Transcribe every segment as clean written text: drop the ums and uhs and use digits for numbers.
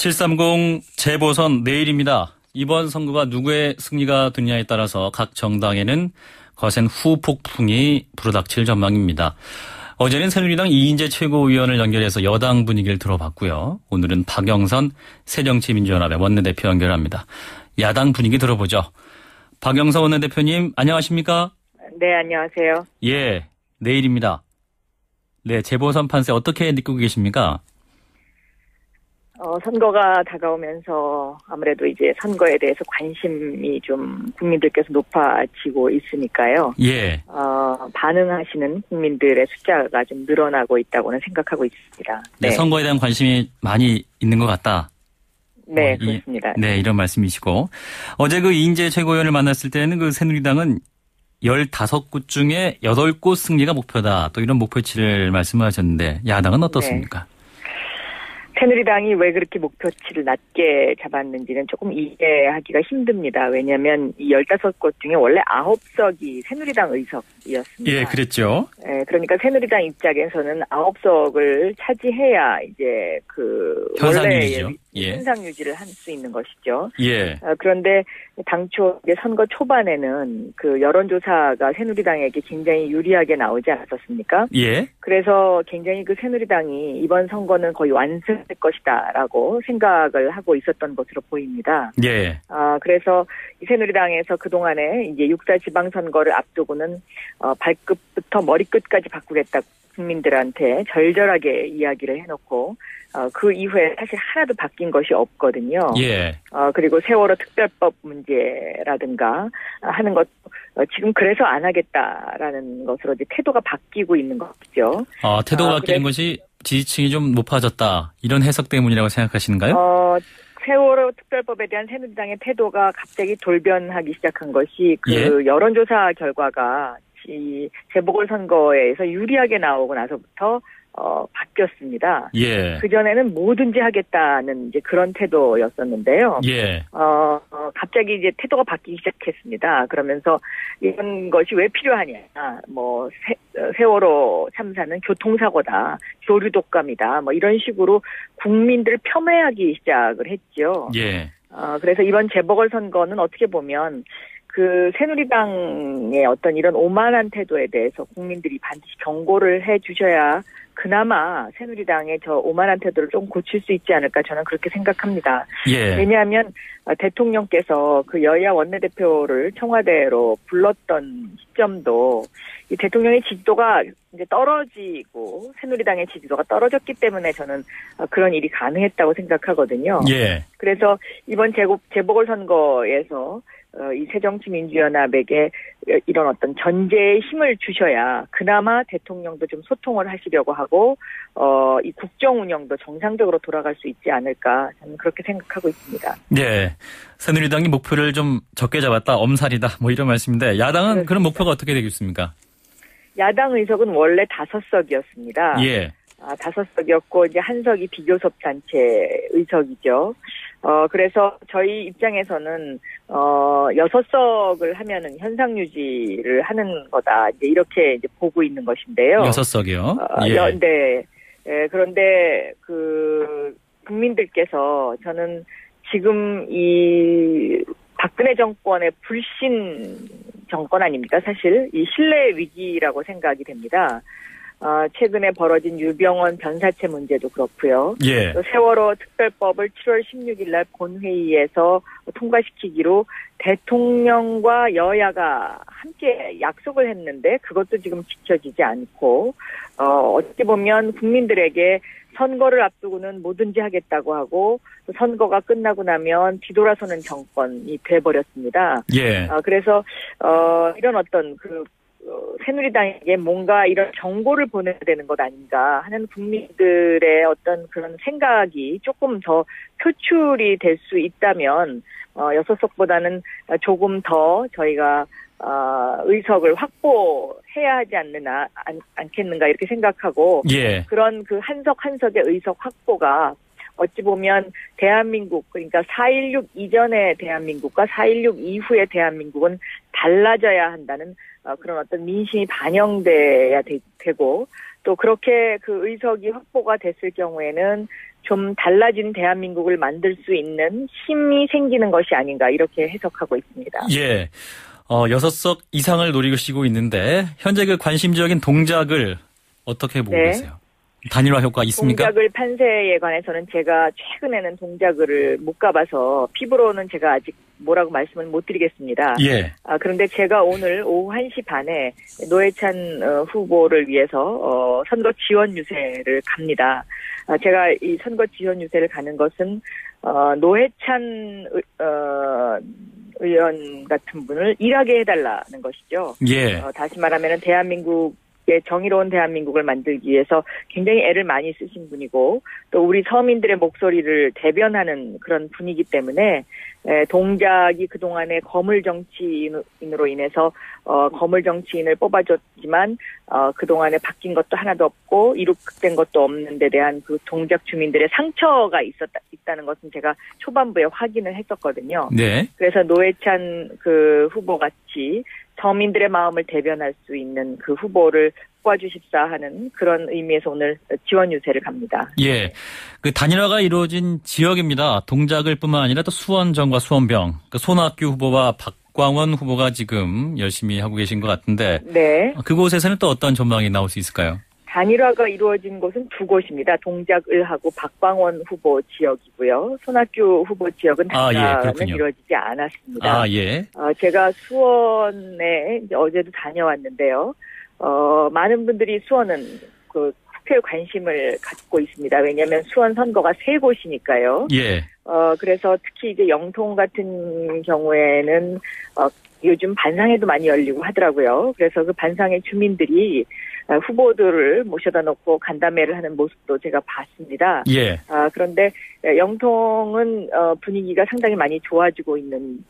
730 재보선 내일입니다. 이번 선거가 누구의 승리가 되느냐에 따라서 각 정당에는 거센 후폭풍이 불어닥칠 전망입니다. 어제는 새누리당 이인재 최고위원을 연결해서 여당 분위기를 들어봤고요. 오늘은 박영선 새정치민주연합의 원내대표 연결합니다. 야당 분위기 들어보죠. 박영선 원내대표님 안녕하십니까? 네, 안녕하세요. 예, 내일입니다. 네, 재보선 판세 어떻게 느끼고 계십니까? 선거가 다가오면서 아무래도 이제 선거에 대해서 관심이 좀 국민들께서 높아지고 있으니까요. 예. 반응하시는 국민들의 숫자가 좀 늘어나고 있다고는 생각하고 있습니다. 네, 선거에 대한 관심이 많이 있는 것 같다. 네, 그렇습니다. 네, 이런 말씀이시고. 어제 그 이인재 최고위원을 만났을 때는 그 새누리당은 15곳 중에 8곳 승리가 목표다. 또 이런 목표치를 말씀하셨는데 야당은 어떻습니까? 네. 새누리당이 왜 그렇게 목표치를 낮게 잡았는지는 조금 이해하기가 힘듭니다. 왜냐하면 이 15곳 중에 원래 9석이 새누리당 의석이었습니다. 예, 그랬죠. 예, 그러니까 새누리당 입장에서는 9석을 차지해야 이제 현상유지죠. 원래 예. 현상 유지를 할 수 있는 것이죠. 예. 그런데 당초 이제 선거 초반에는 그 여론조사가 새누리당에게 굉장히 유리하게 나오지 않았었습니까? 예. 그래서 굉장히 그 새누리당이 이번 선거는 거의 완승할 것이다라고 생각을 하고 있었던 것으로 보입니다. 예. 그래서 이 새누리당에서 그동안에 이제 6.4 지방선거를 앞두고는 발끝부터 머리끝까지 바꾸겠다 국민들한테 절절하게 이야기를 해놓고 그 이후에 사실 하나도 바뀐 것이 없거든요. 예. 그리고 세월호 특별법 문제라든가 하는 것 지금 그래서 안 하겠다라는 것으로 이제 태도가 바뀌고 있는 것이죠. 태도가 바뀌는 것이 지지층이 좀 높아졌다. 이런 해석 때문이라고 생각하시는가요? 세월호 특별법에 대한 새누리당의 태도가 갑자기 돌변하기 시작한 것이 예? 여론조사 결과가 이 재보궐선거에서 유리하게 나오고 나서부터 바뀌었습니다. 예. 그전에는 뭐든지 하겠다는 이제 그런 태도였었는데요. 예. 갑자기 이제 태도가 바뀌기 시작했습니다. 그러면서 이런 것이 왜 필요하냐. 세월호 참사는 교통사고다. 교류 독감이다. 이런 식으로 국민들을 폄훼하기 시작을 했죠. 예. 그래서 이번 재보궐선거는 어떻게 보면 그 새누리당의 어떤 이런 오만한 태도에 대해서 국민들이 반드시 경고를 해 주셔야 그나마 새누리당의 저 오만한 태도를 좀 고칠 수 있지 않을까 저는 그렇게 생각합니다. 예. 왜냐하면 대통령께서 그 여야 원내대표를 청와대로 불렀던 시점도 이 대통령의 지지도가 이제 떨어지고 새누리당의 지지도가 떨어졌기 때문에 저는 그런 일이 가능했다고 생각하거든요. 예. 그래서 이번 재보궐선거에서 이 새정치민주연합에게 이런 어떤 전제의 힘을 주셔야 그나마 대통령도 좀 소통을 하시려고 하고 이 국정 운영도 정상적으로 돌아갈 수 있지 않을까 저는 그렇게 생각하고 있습니다. 예. 새누리당이 목표를 좀 적게 잡았다. 엄살이다. 이런 말씀인데 야당은 그렇습니다. 그런 목표가 어떻게 되겠습니까? 야당 의석은 원래 5석이었습니다. 예. 5석이었고 이제 한 석이 비교섭 단체 의석이죠. 그래서 저희 입장에서는 6석을 하면은 현상 유지를 하는 거다. 이제 이렇게 이제 보고 있는 것인데요. 6석이요. 예. 네. 그런데 국민들께서 저는 지금 이 박근혜 정권의 불신 정권 아닙니까? 사실 이 신뢰 위기라고 생각이 됩니다. 최근에 벌어진 유병원 변사체 문제도 그렇고요. 예. 또 세월호 특별법을 7월 16일 날 본회의에서 통과시키기로 대통령과 여야가 함께 약속을 했는데 그것도 지금 지켜지지 않고 어떻게 보면 국민들에게 선거를 앞두고는 뭐든지 하겠다고 하고 또 선거가 끝나고 나면 뒤돌아서는 정권이 돼버렸습니다. 예. 그래서 이런 어떤 새누리당에게 뭔가 이런 정보를 보내야 되는 것 아닌가 하는 국민들의 어떤 그런 생각이 조금 더 표출이 될 수 있다면 6석보다는 조금 더 저희가 의석을 확보해야 하지 않겠는가 이렇게 생각하고 예. 그런 그 한 석 한 석의 의석 확보가 어찌 보면 대한민국 그러니까 4.16 이전의 대한민국과 4.16 이후의 대한민국은 달라져야 한다는 그런 어떤 민심이 반영돼야 되고 또 그렇게 그 의석이 확보가 됐을 경우에는 좀 달라진 대한민국을 만들 수 있는 힘이 생기는 것이 아닌가 이렇게 해석하고 있습니다. 예. 6석 이상을 노리시고 있는데 현재 그 관심 지역인 동작을 어떻게 보고 계세요? 단일화 효과 있습니까? 동작을 판세에 관해서는 제가 최근에는 동작을 못 가봐서 피부로는 제가 아직 뭐라고 말씀을 못 드리겠습니다. 예. 그런데 제가 오늘 오후 1시 반에 노회찬 후보를 위해서 선거 지원 유세를 갑니다. 제가 이 선거 지원 유세를 가는 것은 노회찬 의원 같은 분을 일하게 해달라는 것이죠. 예. 다시 말하면 대한민국의 정의로운 대한민국을 만들기 위해서 굉장히 애를 많이 쓰신 분이고 또 우리 서민들의 목소리를 대변하는 그런 분이기 때문에 동작이 그동안의 거물 정치인으로 인해서 거물 정치인을 뽑아줬지만 그동안에 바뀐 것도 하나도 없고 이룩된 것도 없는 데 대한 그 동작 주민들의 상처가 있다는 것은 제가 초반부에 확인을 했었거든요. 네. 그래서 노회찬 그 후보 같이 서민들의 마음을 대변할 수 있는 그 후보를 뽑아주십사 하는 그런 의미에서 오늘 지원 유세를 갑니다. 예. 그 단일화가 이루어진 지역입니다. 동작을 뿐만 아니라 또 수원정과 수원병, 그 손학규 후보와 박광원 후보가 지금 열심히 하고 계신 것 같은데. 네. 그곳에서는 또 어떤 전망이 나올 수 있을까요? 단일화가 이루어진 곳은 두 곳입니다. 동작을하고 박광원 후보 지역이고요. 손학규 후보 지역은 단일화는 이루어지지 않았습니다. 예. 제가 수원에 어제도 다녀왔는데요. 많은 분들이 수원은 그 국회에 관심을 갖고 있습니다. 왜냐하면 수원 선거가 3곳이니까요. 예. 그래서 특히 이제 영통 같은 경우에는 요즘 반상회도 많이 열리고 하더라고요. 그래서 그 반상회 주민들이 후보들을 모셔다 놓고 간담회를 하는 모습도 제가 봤습니다. 예. 그런데 영통은 분위기가 상당히 많이 좋아지고 있는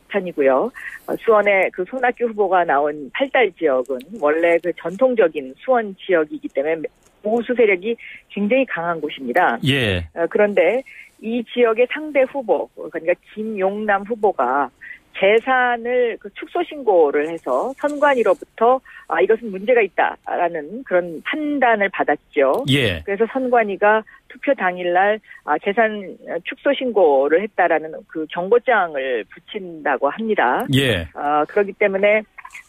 편이고요. 수원의 그 손학규 후보가 나온 팔달 지역은 원래 그 전통적인 수원 지역이기 때문에 보수 세력이 굉장히 강한 곳입니다. 예. 그런데 이 지역의 상대 후보, 그러니까 김용남 후보가 재산을 그 축소 신고를 해서 선관위로부터 이것은 문제가 있다라는 그런 판단을 받았죠. 예. 그래서 선관위가 투표 당일날 재산 축소 신고를 했다라는 그 경고장을 붙인다고 합니다. 예. 그렇기 때문에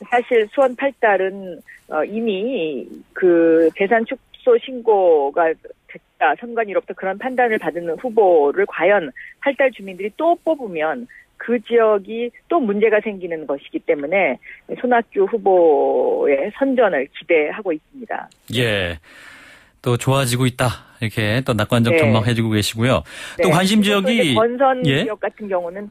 사실 수원 팔달은 이미 그 재산 축소 신고가 됐다 선관위로부터 그런 판단을 받은 후보를 과연 팔달 주민들이 또 뽑으면 그 지역이 또 문제가 생기는 것이기 때문에 손학규 후보의 선전을 기대하고 있습니다. 예. 또 좋아지고 있다. 이렇게 또 낙관적 전망해주고 계시고요. 또 관심 지역이 권선 지역 같은 경우는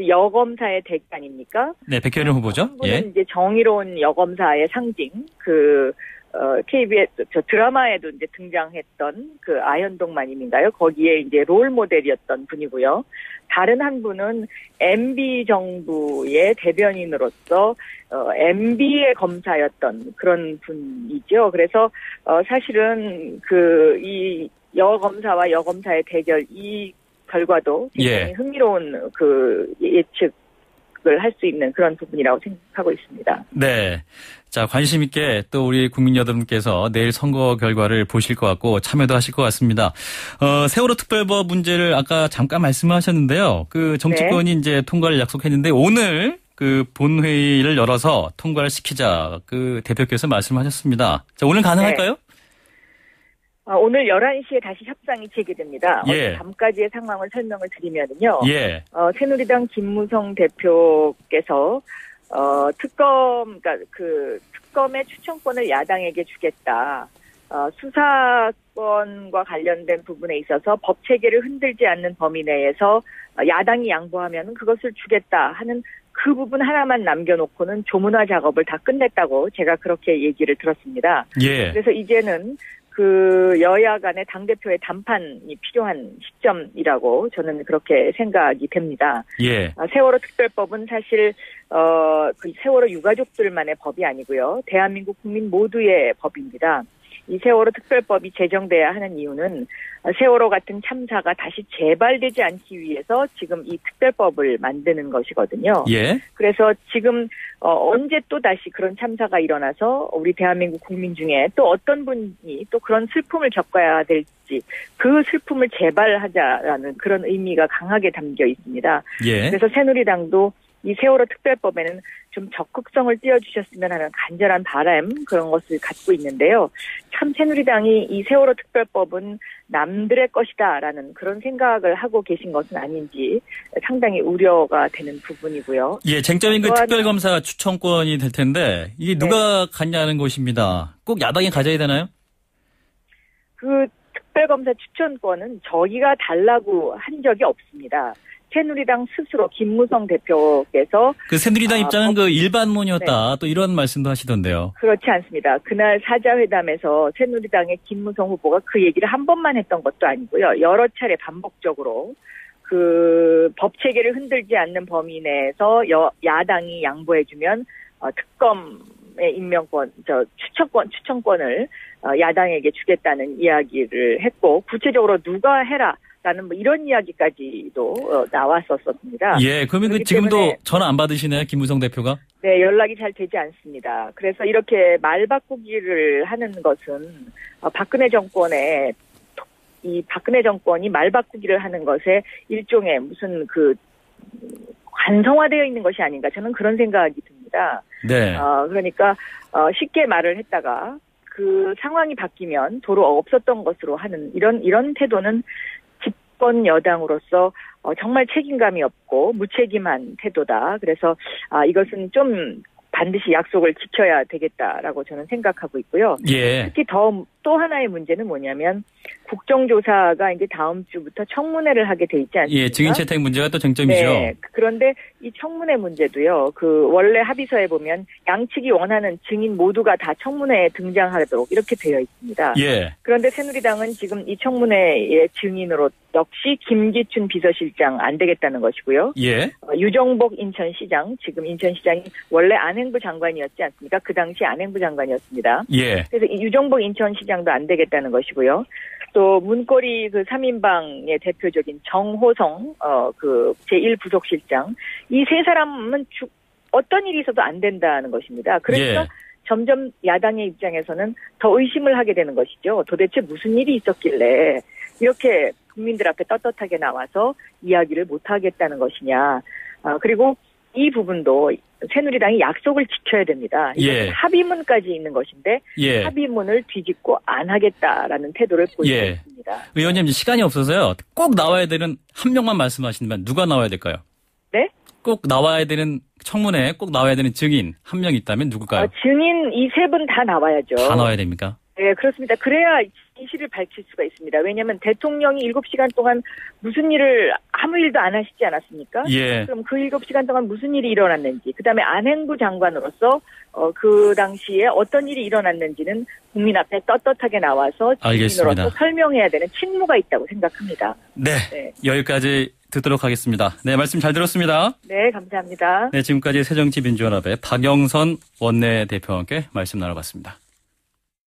여검사의 대기 아닙니까? 네, 백혜련 후보죠. 예. 이제 정의로운 여검사의 상징 KBS 드라마에도 이제 등장했던 그 아현동 마님인가요? 거기에 이제 롤 모델이었던 분이고요. 다른 한 분은 MB 정부의 대변인으로서 MB의 검사였던 그런 분이죠. 그래서 사실은 이 여검사와 여검사의 대결 이 결과도 굉장히 흥미로운 그 예측을 할 수 있는 그런 부분이라고 생각하고 있습니다. 네. 자, 관심 있게 또 우리 국민 여러분께서 내일 선거 결과를 보실 것 같고 참여도 하실 것 같습니다. 세월호 특별법 문제를 아까 잠깐 말씀하셨는데요. 그 정치권이 이제 통과를 약속했는데 오늘 그 본회의를 열어서 통과를 시키자 그 대표께서 말씀하셨습니다. 자, 오늘 가능할까요? 네. 오늘 11시에 다시 협상이 재개됩니다. 밤까지의 상황을 설명을 드리면요. 새누리당 김무성 대표께서 그러니까 그 특검의 추천권을 야당에게 주겠다. 수사권과 관련된 부분에 있어서 법 체계를 흔들지 않는 범위 내에서 야당이 양보하면 그것을 주겠다 하는 그 부분 하나만 남겨놓고는 조문화 작업을 다 끝냈다고 제가 그렇게 얘기를 들었습니다. 그래서 이제는 그 여야 간의 당대표의 담판이 필요한 시점이라고 저는 그렇게 생각이 됩니다. 세월호 특별법은 사실 그 세월호 유가족들만의 법이 아니고요. 대한민국 국민 모두의 법입니다. 이 세월호 특별법이 제정돼야 하는 이유는 세월호 같은 참사가 다시 재발되지 않기 위해서 지금 이 특별법을 만드는 것이거든요. 예. 그래서 지금 언제 또 다시 그런 참사가 일어나서 우리 대한민국 국민 중에 또 어떤 분이 또 그런 슬픔을 겪어야 될지 그 슬픔을 재발하자라는 그런 의미가 강하게 담겨 있습니다. 예. 그래서 새누리당도 이 세월호 특별법에는 좀 적극성을 띄워주셨으면 하는 간절한 바람 그런 것을 갖고 있는데요. 참 새누리당이 이 세월호 특별법은 남들의 것이다라는 그런 생각을 하고 계신 것은 아닌지 상당히 우려가 되는 부분이고요. 예, 쟁점인 그 특별검사 추천권이 될 텐데 이게 누가 갖냐는 것입니다. 꼭 야당이 가져야 되나요? 그 특별검사 추천권은 저희가 달라고 한 적이 없습니다. 새누리당 스스로 김무성 대표께서 그 새누리당 입장은 그 일반론이었다. 네. 또 이런 말씀도 하시던데요. 그렇지 않습니다. 그날 사자회담에서 새누리당의 김무성 후보가 그 얘기를 한 번만 했던 것도 아니고요. 여러 차례 반복적으로 그 법 체계를 흔들지 않는 범위 내에서 야당이 양보해주면 특검의 임명권, 추천권을 야당에게 주겠다는 이야기를 했고 구체적으로 누가 해라. 라는 뭐 이런 이야기까지도 나왔었습니다. 예, 그러면 그 지금도 전화 안 받으시나요, 김무성 대표가? 네, 연락이 잘 되지 않습니다. 그래서 이렇게 말 바꾸기를 하는 것은 박근혜 정권의 이 박근혜 정권이 말 바꾸기를 하는 것에 일종의 무슨 그 관성화되어 있는 것이 아닌가 저는 그런 생각이 듭니다. 네. 그러니까 쉽게 말을 했다가 그 상황이 바뀌면 도로 없었던 것으로 하는 이런 태도는 집권 여당으로서 정말 책임감이 없고 무책임한 태도다. 그래서 이것은 좀 반드시 약속을 지켜야 되겠다라고 저는 생각하고 있고요. 예. 특히 또 하나의 문제는 뭐냐면 국정조사가 이제 다음 주부터 청문회를 하게 돼 있지 않습니까? 예, 증인 채택 문제가 또 쟁점이죠. 네. 그런데 이 청문회 문제도요. 그 원래 합의서에 보면 양측이 원하는 증인 모두가 다 청문회에 등장하도록 이렇게 되어 있습니다. 예. 그런데 새누리당은 지금 이 청문회의 증인으로 역시 김기춘 비서실장 안 되겠다는 것이고요. 예. 유정복 인천시장, 지금 인천시장이 원래 안행부 장관이었지 않습니까? 그 당시 안행부 장관이었습니다. 예. 그래서 이 유정복 인천시장도 안 되겠다는 것이고요. 또 문고리 그 3인방의 대표적인 정호성 그 제1부속실장 이 세 사람은 어떤 일이 있어도 안 된다는 것입니다. 그러니까 예. 점점 야당의 입장에서는 더 의심을 하게 되는 것이죠. 도대체 무슨 일이 있었길래 이렇게 국민들 앞에 떳떳하게 나와서 이야기를 못하겠다는 것이냐. 그리고 이 부분도 새누리당이 약속을 지켜야 됩니다. 예. 합의문까지 있는 것인데 예. 합의문을 뒤집고 안 하겠다라는 태도를 보이고 예. 있습니다. 의원님 시간이 없어서요. 꼭 나와야 되는 한 명만 말씀하시면 누가 나와야 될까요? 네? 꼭 나와야 되는 청문회에 꼭 나와야 되는 증인 한 명 있다면 누굴까요? 증인 이 세 분 다 나와야죠. 다 나와야 됩니까? 네, 그렇습니다. 그래야 진실을 밝힐 수가 있습니다. 왜냐하면 대통령이 7시간 동안 무슨 일을 아무 일도 안 하시지 않았습니까? 예. 그럼 그 7시간 동안 무슨 일이 일어났는지, 그다음에 안행부 장관으로서 그 당시에 어떤 일이 일어났는지는 국민 앞에 떳떳하게 나와서 알겠습니다. 설명해야 되는 책무가 있다고 생각합니다. 네, 네. 여기까지 듣도록 하겠습니다. 네, 말씀 잘 들었습니다. 네, 감사합니다. 네, 지금까지 새정치민주연합의 박영선 원내대표와 함께 말씀 나눠봤습니다.